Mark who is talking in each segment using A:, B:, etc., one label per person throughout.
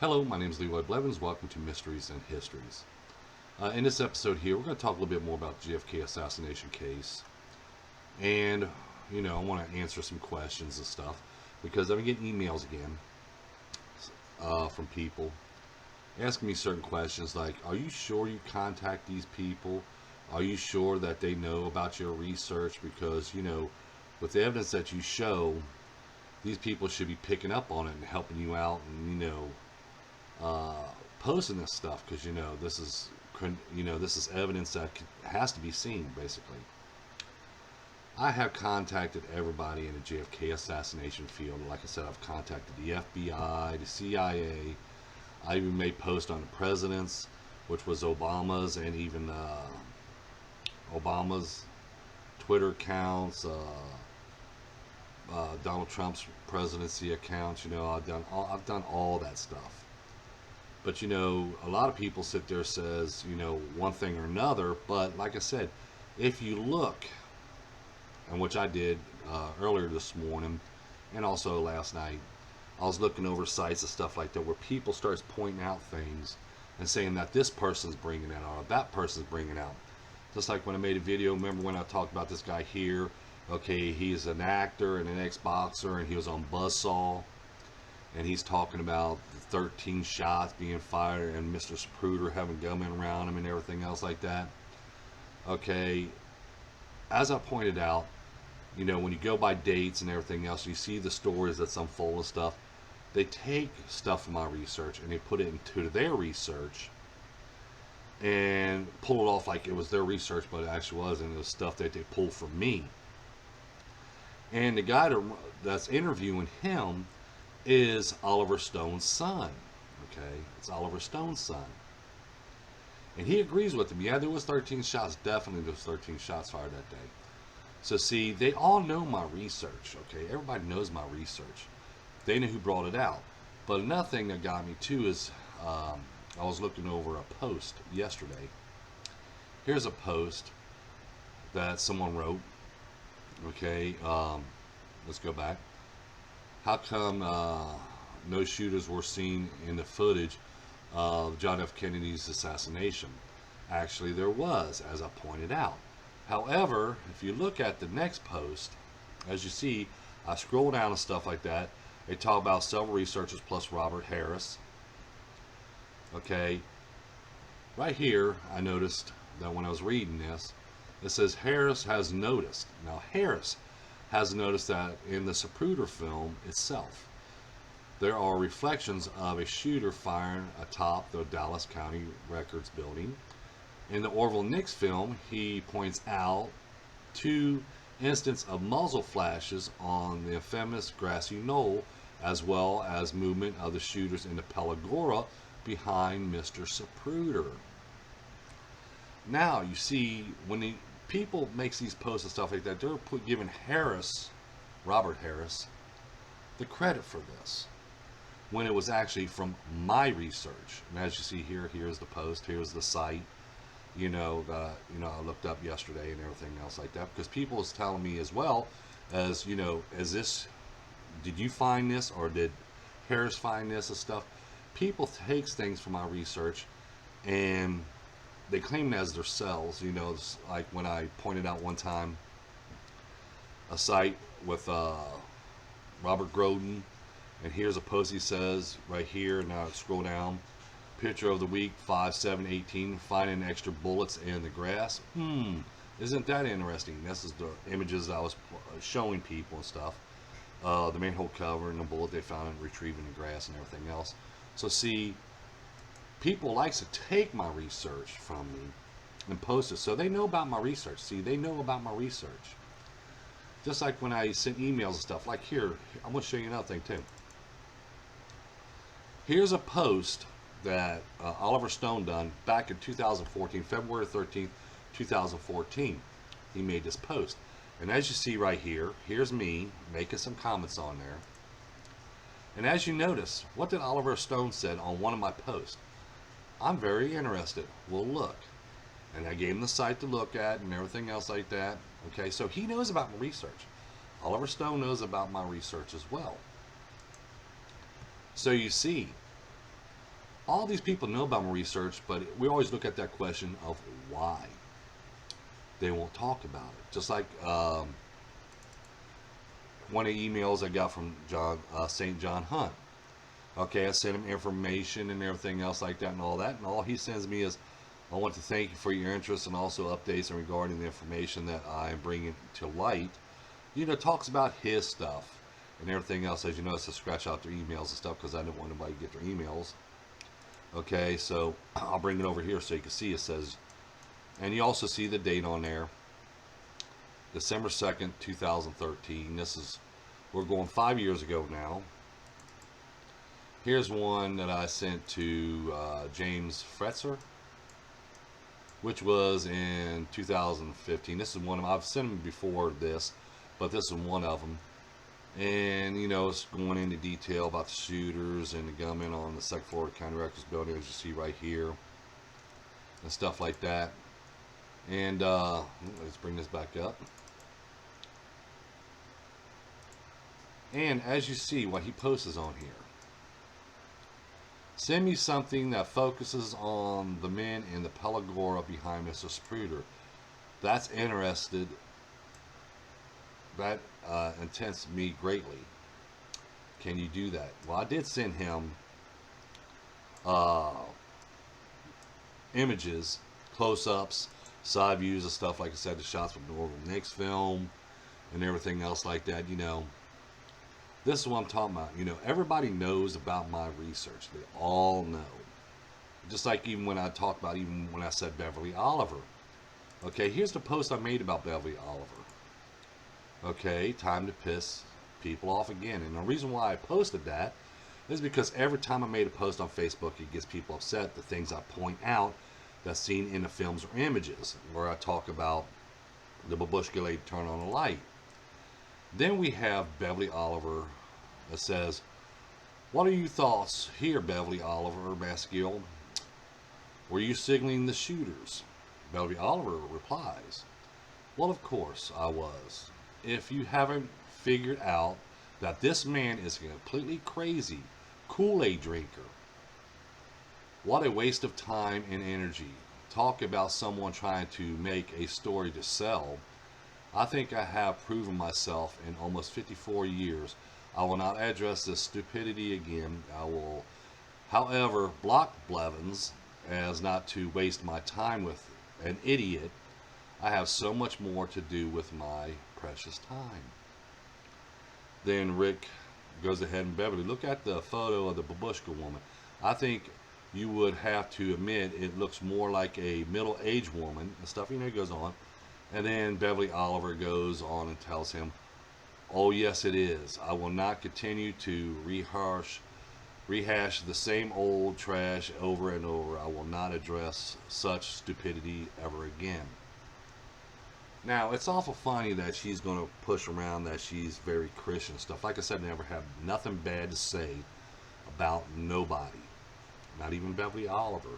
A: Hello, my name is Leroy Blevins. Welcome to Mysteries and Histories. In this episode here, we're going to talk a little bit more about the JFK assassination case. And, I want to answer some questions and stuff because I've been getting emails again from people asking me certain questions like, are you sure you contact these people? Are you sure that they know about your research? Because, with the evidence that you show, these people should be picking up on it and helping you out and, posting this stuff because this is evidence that has to be seen. Basically, I have contacted everybody in the JFK assassination field. Like I said, I've contacted the FBI, the CIA. I even made posts on the presidents, which was Obama's, and even Obama's Twitter accounts, Donald Trump's presidency accounts. I've done all that stuff. But a lot of people sit there says one thing or another. But like I said, if you look, and which I did earlier this morning, and also last night, I was looking over sites and stuff like that where people starts pointing out things and saying that this person's bringing it out or that person's bringing it out. Just like when I made a video, remember when I talked about this guy here? Okay, he's an actor and an ex-boxer, and he was on Buzzsaw. And he's talking about the 13 shots being fired and Mr. Zapruder having gunmen around him and everything else like that. Okay, as I pointed out, when you go by dates and everything else, you see the stories that's unfold and stuff. They take stuff from my research and they put it into their research and pull it off like it was their research, but it actually wasn't. It was stuff that they pulled from me. And the guy that's interviewing him is Oliver Stone's son. Okay, it's Oliver Stone's son, and he agrees with him. Yeah, there was 13 shots. Definitely, there was 13 shots fired that day. So see, they all know my research. Okay, everybody knows my research. They know who brought it out. But another thing that got me too is I was looking over a post yesterday. Here's a post that someone wrote. Okay, let's go back. How come no shooters were seen in the footage of John F. Kennedy's assassination? Actually, there was, as I pointed out. However, if you look at the next post, as you see, I scroll down and stuff like that. They talk about several researchers plus Robert Harris. Okay, right here, I noticed that when I was reading this, it says Harris has noticed. Now, Harris has noticed that in the Zapruder film itself, there are reflections of a shooter firing atop the Dallas County Records building. In the Orville Nix film, he points out two instances of muzzle flashes on the infamous grassy knoll, as well as movement of the shooters in the Pelagora behind Mr. Zapruder. Now, you see, when the people makes these posts and stuff like that, they're giving Harris, Robert Harris, the credit for this, when it was actually from my research. And as you see here, here's the post, here's the site. I looked up yesterday and everything else like that, because people was telling me as well as, is this, did you find this or did Harris find this and stuff? People takes things from my research and they claim it as themselves. Like when I pointed out one time a site with Robert Groden, and here's a post he says right here. Now scroll down. Picture of the week 5/7/18. Finding extra bullets in the grass. Isn't that interesting? This is the images I was showing people and stuff. The manhole cover and the bullet they found and retrieving the grass and everything else. So see, people likes to take my research from me and post it, so they know about my research. See, they know about my research. Just like when I send emails and stuff. Like here, I'm going to show you another thing too. Here's a post that Oliver Stone done back in 2014, February 13th, 2014. He made this post. And as you see right here, here's me making some comments on there. And as you notice, what did Oliver Stone said on one of my posts? I'm very interested. We'll look. And I gave him the site to look at and everything else like that. Okay, so he knows about my research. Oliver Stone knows about my research as well. So you see, All these people know about my research, but we always look at that question of why. They won't talk about it. Just like one of the emails I got from St. John Hunt. Okay, I sent him information and everything else like that and all that, and all he sends me is, I want to thank you for your interest and also updates and regarding the information that I'm bringing to light. You know, talks about his stuff and everything else. As you notice, I scratch out their emails and stuff because I didn't want anybody to get their emails. Okay, so I'll bring it over here so you can see. It says, and you also see the date on there, December 2nd, 2013. This is, we're going 5 years ago now. Here's one that I sent to James Fretzer, which was in 2015. This is one of them. I've sent them before this, but this is one of them. And, you know, it's going into detail about the shooters and the gunmen on the second floor of the county records building, as you see right here, and stuff like that. And let's bring this back up. And as you see, what he posts on here. Send me something that focuses on the men in the Pelagora behind Mr. Spruder. That's interested. That intents me greatly. Can you do that? Well, I did send him images, close-ups, side views and stuff. Like I said, the shots from the Orville Nix film and everything else like that. You know, this is what I'm talking about. You know, everybody knows about my research. They all know. Just like even when I talked about, even when I said Beverly Oliver. Okay, here's the post I made about Beverly Oliver. Okay, time to piss people off again. And the reason why I posted that is because every time I made a post on Facebook, it gets people upset. The things I point out that's seen in the films or images, where I talk about the babushka lady turn on a light. Then we have Beverly Oliver that says, what are your thoughts here, Beverly Oliver Maskell? Were you signaling the shooters? Beverly Oliver replies, well, of course I was. If you haven't figured out that this man is a completely crazy Kool-Aid drinker, what a waste of time and energy. Talk about someone trying to make a story to sell. I think I have proven myself in almost 54 years. I will not address this stupidity again. I will, however, block Blevins as not to waste my time with an idiot. I have so much more to do with my precious time. Then Rick goes ahead and Beverly, look at the photo of the babushka woman. I think you would have to admit it looks more like a middle-aged woman and stuff. You know, he goes on. And then Beverly Oliver goes on and tells him, oh, yes, it is. I will not continue to rehash the same old trash over and over. I will not address such stupidity ever again. Now, it's awful funny that she's going to push around that she's very Christian stuff. Like I said, I never have nothing bad to say about nobody. Not even Beverly Oliver.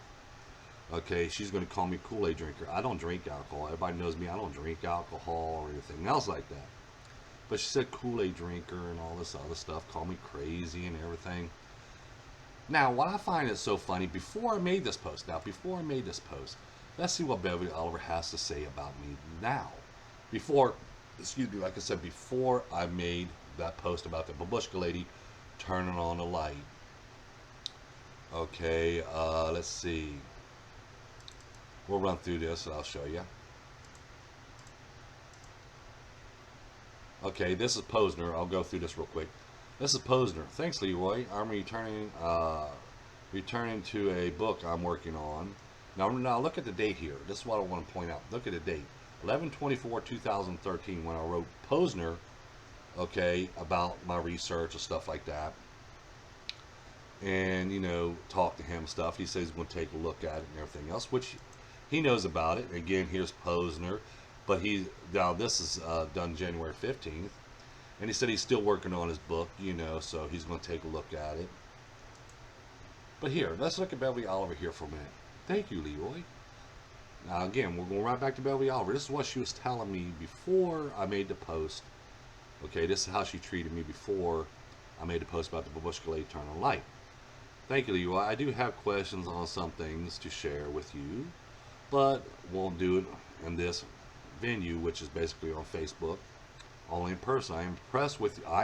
A: Okay, she's going to call me Kool-Aid drinker. I don't drink alcohol. Everybody knows me. I don't drink alcohol or anything else like that. But she said Kool-Aid drinker and all this other stuff. Call me crazy and everything. Now, what I find is so funny, before I made this post, let's see what Beverly Oliver has to say about me now. Before I made that post about the babushka lady turning on the light. Okay, let's see. We'll run through this and I'll show you. Okay, this is Posner. I'll go through this real quick. This is Posner. Thanks, Leroy. I'm returning to a book I'm working on. Now look at the date here. This is what I want to point out. Look at the date. 11/24/2013 when I wrote Posner, okay, about my research and stuff like that. And, you know, talk to him and stuff. He says he's going to take a look at it and everything else, which he knows about it. Again, here's Posner. But now this is done January 15th. And he said he's still working on his book, you know, so he's going to take a look at it. But here, let's look at Beverly Oliver here for a minute. Thank you, Leroy. Now, again, we're going right back to Beverly Oliver. This is what she was telling me before I made the post. Okay, this is how she treated me before I made the post about the babushka lady turning on light. Thank you, Leroy. I do have questions on some things to share with you, but won't do it in this venue, which is basically on Facebook, only in person. I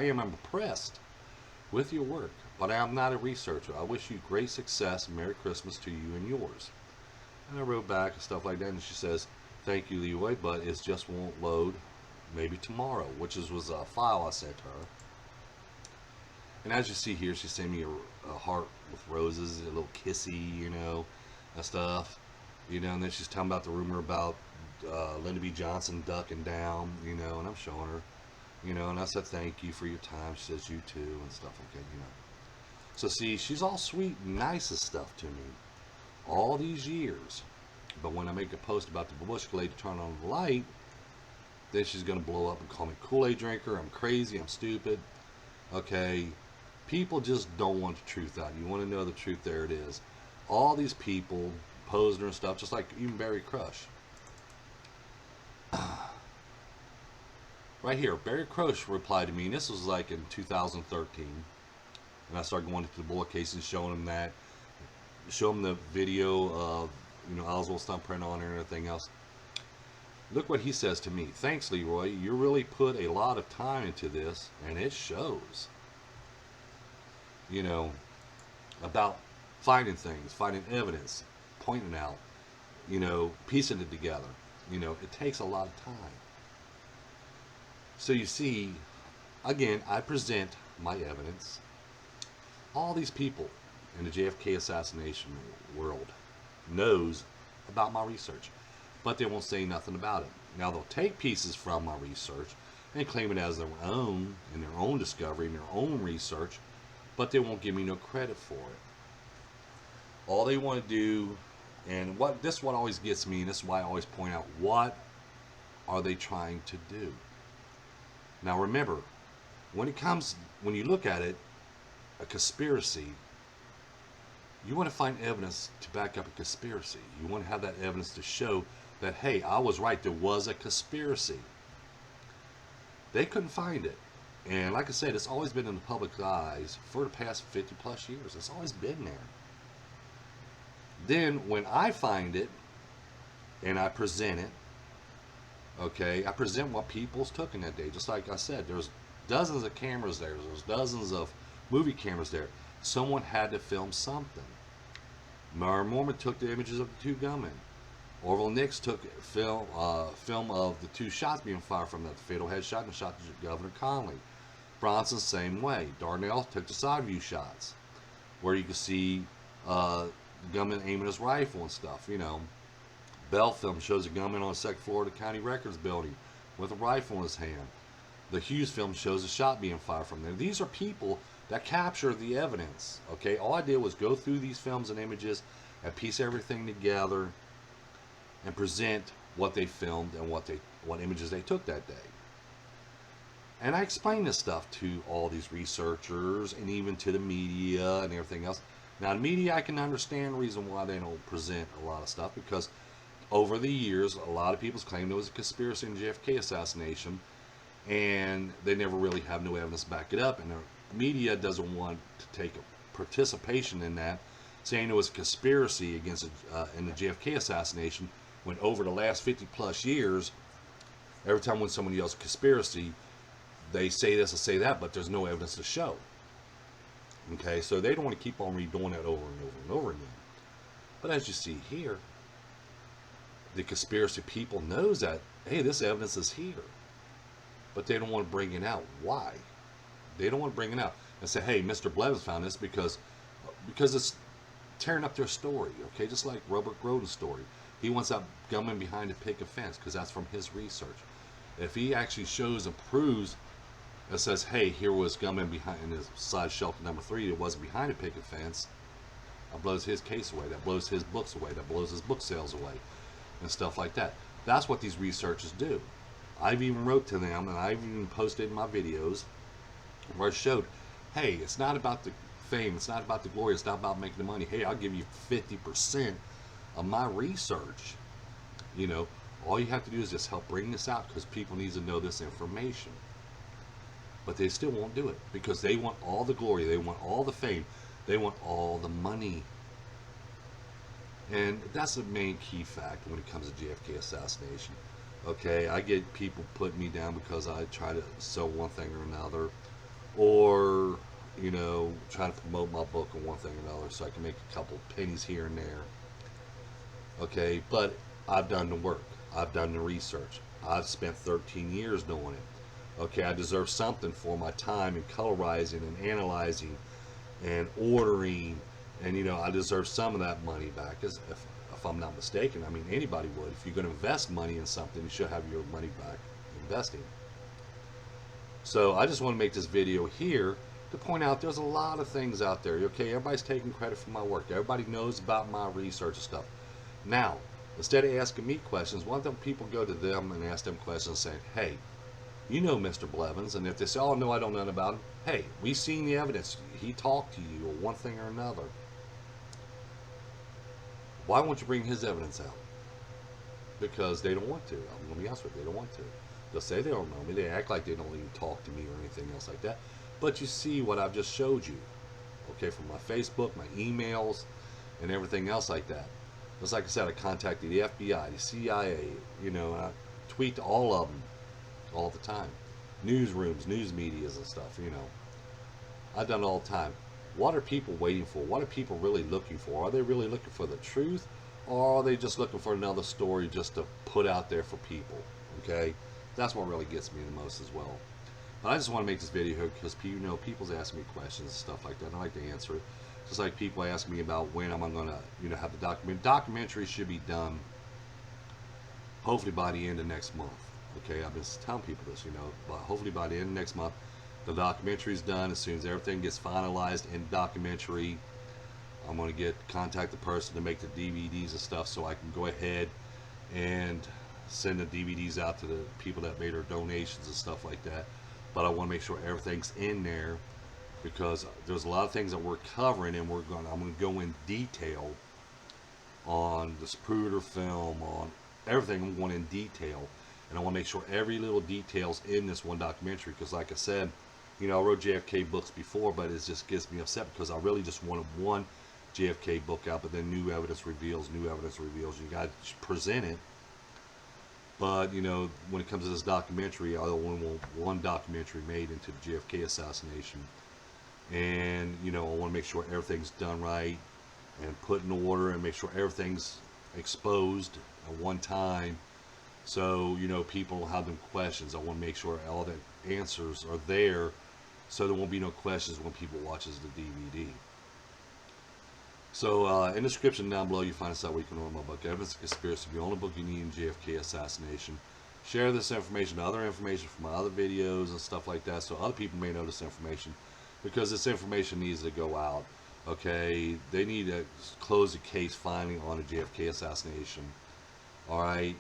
A: am impressed with your work, but I am not a researcher. I wish you great success and Merry Christmas to you and yours. And I wrote back and stuff like that, and she says, thank you, Leroy, but it just won't load. Maybe tomorrow, which was a file I sent to her. And as you see here, she sent me a heart with roses, a little kissy, and stuff. And then she's talking about the rumor about Lyndon B. Johnson ducking down, and I'm showing her, and I said, thank you for your time. She says, you too, and stuff like that. So see, she's all sweet and nice and stuff to me all these years. But when I make a post about the Bush lady turn on the light, then she's going to blow up and call me Kool-Aid drinker. I'm crazy. I'm stupid. Okay. People just don't want the truth out. You want to know the truth, there it is. All these people, Posner and stuff, just like even Barry Crush. Right here, Barry Crush replied to me, and this was like in 2013. And I started going into the bullet cases, showing him that. Show him the video of, Oswald's thumbprint on it and everything else. Look what he says to me. Thanks, Leroy. You really put a lot of time into this, and it shows. About finding things, finding evidence, pointing out, piecing it together. It takes a lot of time. So you see, again, I present my evidence. All these people in the JFK assassination world knows about my research, but they won't say nothing about it. Now they'll take pieces from my research and claim it as their own, in their own discovery, in their own research, but they won't give me no credit for it. All they want to do, and this what always gets me, and this is why I always point out, what are they trying to do? Now remember, when you look at it, a conspiracy, you want to find evidence to back up a conspiracy. You want to have that evidence to show that, hey, I was right, there was a conspiracy. They couldn't find it. And like I said, it's always been in the public eyes for the past 50 plus years. It's always been there. Then when I find it and I present it, okay, I present what people's took in that day. Just like I said, there's dozens of cameras there. There's dozens of movie cameras there. Someone had to film something. Mary Mormon took the images of the two gunmen. Orville Nix took film of the two shots being fired from that fatal headshot and shot to Governor Conley. Bronson, same way. Darnell took the side view shots, where you can see the gunman aiming his rifle and stuff. Bell film shows a gunman on the second floor of the county records building with a rifle in his hand. The Hughes film shows a shot being fired from there. These are people that capture the evidence. Okay, all I did was go through these films and images and piece everything together and present what they filmed and what images they took that day. And I explain this stuff to all these researchers and even to the media and everything else. Now, the media, I can understand the reason why they don't present a lot of stuff, because over the years, a lot of people's claimed there was a conspiracy in the JFK assassination, and they never really have no evidence to back it up, and the media doesn't want to take a participation in that, saying it was a conspiracy against in the JFK assassination, when over the last 50 plus years, every time when somebody yells conspiracy, they say this and say that, but there's no evidence to show. Okay, so they don't want to keep on redoing that over and over and over again. But as you see here, the conspiracy people knows that, hey, this evidence is here. But they don't want to bring it out. Why? They don't want to bring it out and say, hey, Mr. Blevins found this because it's tearing up their story. Okay, just like Robert Groden's story. He wants that gunman behind a picket fence because that's from his research. If he actually shows and proves and says, hey, here was gunman behind in his side shelter number 3, it wasn't behind a picket fence, that blows his case away, that blows his books away, that blows his book sales away, and stuff like that. That's what these researchers do. I've even wrote to them, and I've even posted in my videos where I showed, hey, it's not about the fame, it's not about the glory, it's not about making the money. Hey, I'll give you 50% of my research. All you have to do is just help bring this out, because people need to know this information. But they still won't do it because they want all the glory, they want all the fame. They want all the money. And that's the main key fact when it comes to JFK assassination. Okay, I get people putting me down because I try to sell one thing or another, or trying to promote my book or one thing or another so I can make a couple pennies here and there. Okay, but I've done the work, I've done the research, I've spent 13 years doing it. Okay, I deserve something for my time in colorizing and analyzing and ordering, and I deserve some of that money back. As if I'm not mistaken, I mean anybody would. If you're going to invest money in something, you should have your money back investing. So I just want to make this video here to point out there's a lot of things out there. Okay, everybody's taking credit for my work. Everybody knows about my research and stuff. Now, instead of asking me questions, why don't people go to them and ask them questions saying, hey, you know Mr. Blevins, and if they say, oh no, I don't know nothing about him, hey, we've seen the evidence. He talked to you or one thing or another. Why won't you bring his evidence out? Because they don't want to. I'm going to be honest with you, they don't want to. They'll say they don't know me. They act like they don't even talk to me or anything else like that. But you see what I've just showed you, okay, from my Facebook, my emails, and everything else like that. Just like I said, I contacted the FBI, the CIA, I tweet to all of them all the time. Newsrooms, news medias and stuff, I've done it all the time. What are people waiting for? What are people really looking for? Are they really looking for the truth? Or are they just looking for another story just to put out there for people? Okay? That's what really gets me the most as well. But I just want to make this video because people's asking me questions and stuff like that, and I like to answer it. Just like people ask me about when am I going to, have the documentary. Documentary should be done hopefully by the end of next month. Okay, I've been telling people this, but hopefully by the end of next month, the documentary is done. As soon as everything gets finalized in documentary, I'm going to contact the person to make the DVDs and stuff so I can go ahead and send the DVDs out to the people that made their donations and stuff like that. But I want to make sure everything's in there because there's a lot of things that we're covering, and I'm going to go in detail on the Zapruder film, on everything. I'm going in detail, and I want to make sure every little detail's in this one documentary because, like I said, I wrote JFK books before, but it just gets me upset because I really just wanted one JFK book out, but then new evidence reveals. You got to present it. But, when it comes to this documentary, I only want one documentary made into the JFK assassination. And, I want to make sure everything's done right and put in order and make sure everything's exposed at one time. So, people don't have them questions. I want to make sure all the answers are there so there won't be no questions when people watches the DVD. So in the description down below, you find us out where you can order my book, Evidence of Conspiracy, the only book you need in JFK assassination. Share this information, other information from my other videos and stuff like that, so other people may know this information, because this information needs to go out. Okay, they need to close the case finally on the JFK assassination. All right,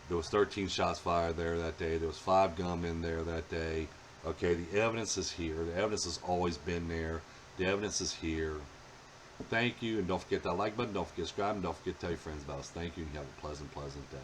A: there was 13 shots fired there that day. There was 5 gunmen there that day. Okay, the evidence is here. The evidence has always been there. The evidence is here. Thank you, and don't forget that like button, don't forget to subscribe, and don't forget to tell your friends about us. Thank you, and you have a pleasant day.